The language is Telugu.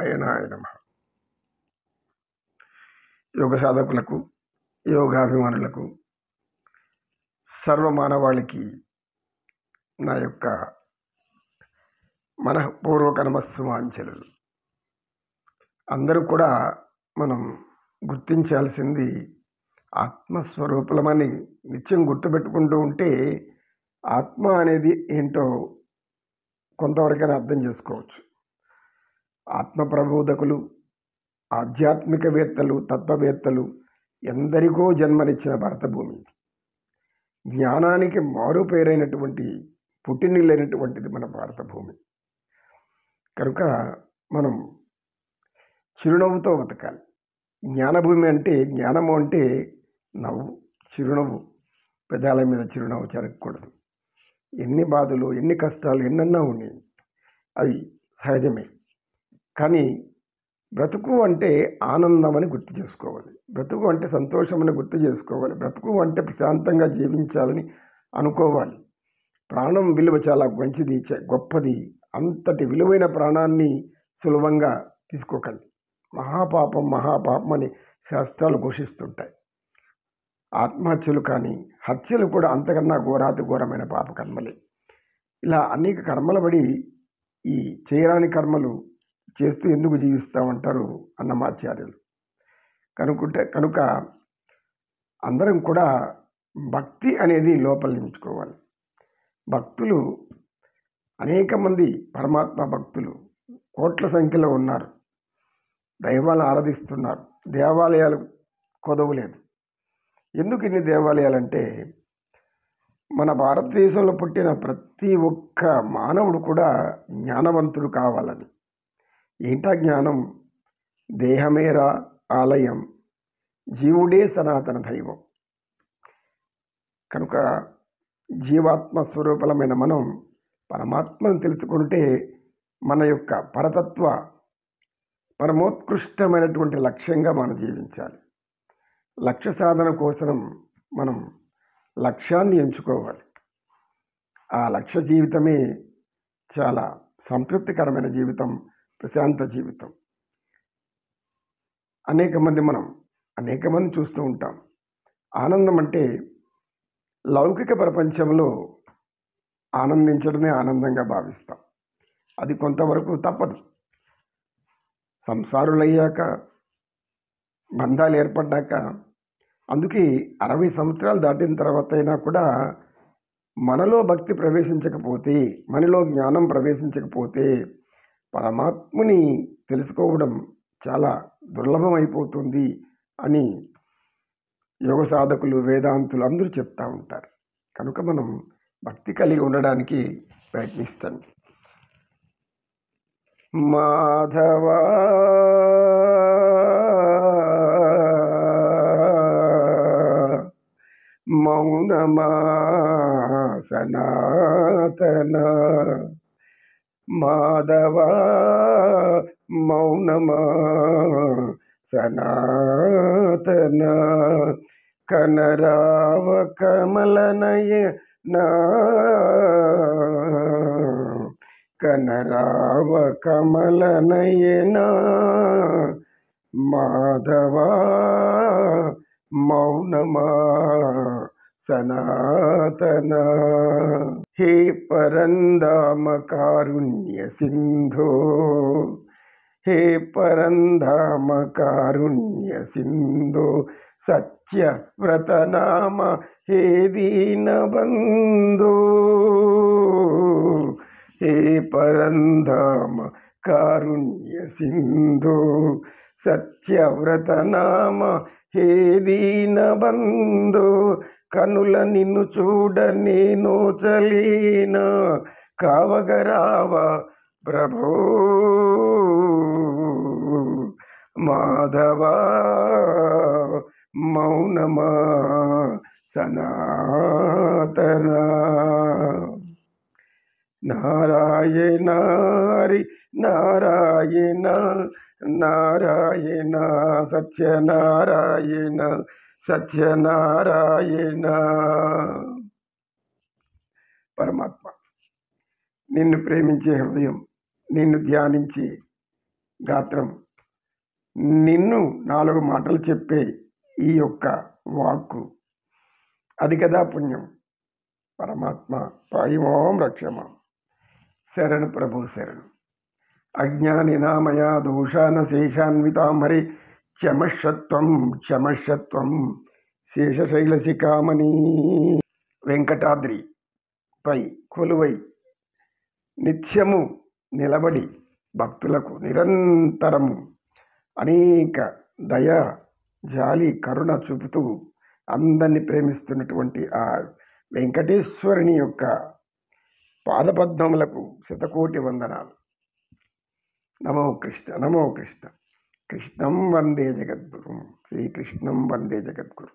నారాయణాయ నమః. యోగ సాధకులకు, యోగాభిమానులకు, సర్వమానవాళికి నా యొక్క మనఃపూర్వక నమస్సుమాంజలు. అందరూ కూడా మనం గుర్తించాల్సింది ఆత్మస్వరూపులమని నిత్యం గుర్తుపెట్టుకుంటూ ఉంటే ఆత్మ అనేది ఏంటో కొంతవరకైనా అర్థం చేసుకోవచ్చు. ఆత్మ ప్రబోధకులు, ఆధ్యాత్మికవేత్తలు, తత్వవేత్తలు ఎందరికో జన్మనిచ్చిన భరతభూమి. జ్ఞానానికి మారు పేరైనటువంటి పుట్టినిల్లైనటువంటిది మన భారతభూమి. కనుక మనం చిరునవ్వుతో బతకాలి. జ్ఞానభూమి అంటే, జ్ఞానము అంటే నవ్వు, చిరునవ్వు, పెదాల మీద చిరునవ్వు చెరగకూడదు. ఎన్ని బాధలు, ఎన్ని కష్టాలు ఎన్నన్నా ఉన్నాయి, అవి సహజమే. కానీ బ్రతుకు అంటే ఆనందం అని గుర్తు చేసుకోవాలి. బ్రతుకు అంటే సంతోషం అని గుర్తు చేసుకోవాలి. బ్రతుకు అంటే ప్రశాంతంగా జీవించాలని అనుకోవాలి. ప్రాణం విలువ చాలా మంచిది, గొప్పది. అంతటి విలువైన ప్రాణాన్ని సులభంగా తీసుకోకండి. మహాపాపం మహాపాపం అని శాస్త్రాలు ఘోషిస్తుంటాయి. ఆత్మహత్యలు కానీ హత్యలు కూడా అంతకన్నా ఘోరాతి ఘోరమైన పాపకర్మలే. ఇలా అనేక కర్మల పడి ఈ చేయరాని కర్మలు చేస్తూ ఎందుకు జీవిస్తామంటారు అన్నమాచార్యులు. కనుక అందరం కూడా భక్తి అనేది లోపలించుకోవాలి. భక్తులు అనేక మంది, పరమాత్మ భక్తులు కోట్ల సంఖ్యలో ఉన్నారు. దైవాలను ఆరాధిస్తున్నారు. దేవాలయాలు కొదవలేదు. ఎందుకు ఇన్ని దేవాలయాలంటే, మన భారతదేశంలో పుట్టిన ప్రతి ఒక్క మానవుడు కూడా జ్ఞానవంతుడు కావాలని. ఏంటా జ్ఞానం? దేహమేరా ఆలయం, జీవుడే సనాతన దైవం. కనుక జీవాత్మ స్వరూపలమైన మనం పరమాత్మను తెలుసుకుంటే మన యొక్క పరతత్వ పరమోత్కృష్టమైనటువంటి లక్ష్యంగా మనం జీవించాలి. లక్ష్య సాధన కోసం మనం లక్ష్యాన్ని ఎంచుకోవాలి. ఆ లక్ష్య జీవితమే చాలా సంతృప్తికరమైన జీవితం, ప్రశాంత జీవితం. అనేక మంది చూస్తూ ఉంటాం. ఆనందం అంటే లౌకిక ప్రపంచంలో ఆనందించడమే ఆనందంగా భావిస్తాం. అది కొంతవరకు తప్పదు. సంసారులయ్యాక, బంధాలు ఏర్పడ్డాక, అందుకే 60 సంవత్సరాలు దాటిన తర్వాత అయినా కూడా మనలో భక్తి ప్రవేశించకపోతే, మనలో జ్ఞానం ప్రవేశించకపోతే పరమాత్ముని తెలుసుకోవడం చాలా దుర్లభం అయిపోతుంది అని యోగ సాధకులు, వేదాంతులు అందరూ చెప్తూ ఉంటారు. కనుక మనం భక్తి కలిగి ఉండడానికి ప్రయత్నిస్తాను. మాధవా మౌనమా సనాతన, మాధవా మౌనమా సనాతన, కనరావ కమలనయన, కనరావ కమలనయన, మాధవా మౌనమా సనాతన. హే పరంధామ కారుణ్య సింధో, హే పరంధామ కారుణ్య సింధో, సత్యవ్రతనామ హే దీనబంధో, హే పరంధామ కారుణ్య సింధో, సత్యవ్రతనామ హే దీనబంధో, కనుల నిన్ను చూడ నేను చలీన, కావగరావా ప్రభో మాధవా మౌనమా సనాతన. నారాయణ హరి నారాయణ, నారాయణ సత్యనారాయణ, సత్యనారాయణ. పరమాత్మ నిన్ను ప్రేమించే హృదయం, నిన్ను ధ్యానించి గాత్రం. నిన్ను 4 మాటలు చెప్పే ఈ యొక్క వాక్కు, అది కదా పుణ్యం. పరమాత్మ పాయిమోం రక్షమాం. శరణు ప్రభు శరణు. అజ్ఞానినామయా దోషాన శేషాన్వితామరి క్షమషత్వం క్షమషత్వం శేషశైలశిఖామణి. వెంకటాద్రిపై కొలువై నిత్యము నిలబడి భక్తులకు నిరంతరము అనేక దయ, జాలి, కరుణ చూపుతూ అందరినీ ప్రేమిస్తున్నటువంటి ఆ వెంకటేశ్వరుని యొక్క పాదపద్మములకు శతకోటి వందనాలు. నమో కృష్ణ, నమో కృష్ణ. కృష్ణం వందే జగద్గురు, శ్రీకృష్ణం వందే జగద్గురు.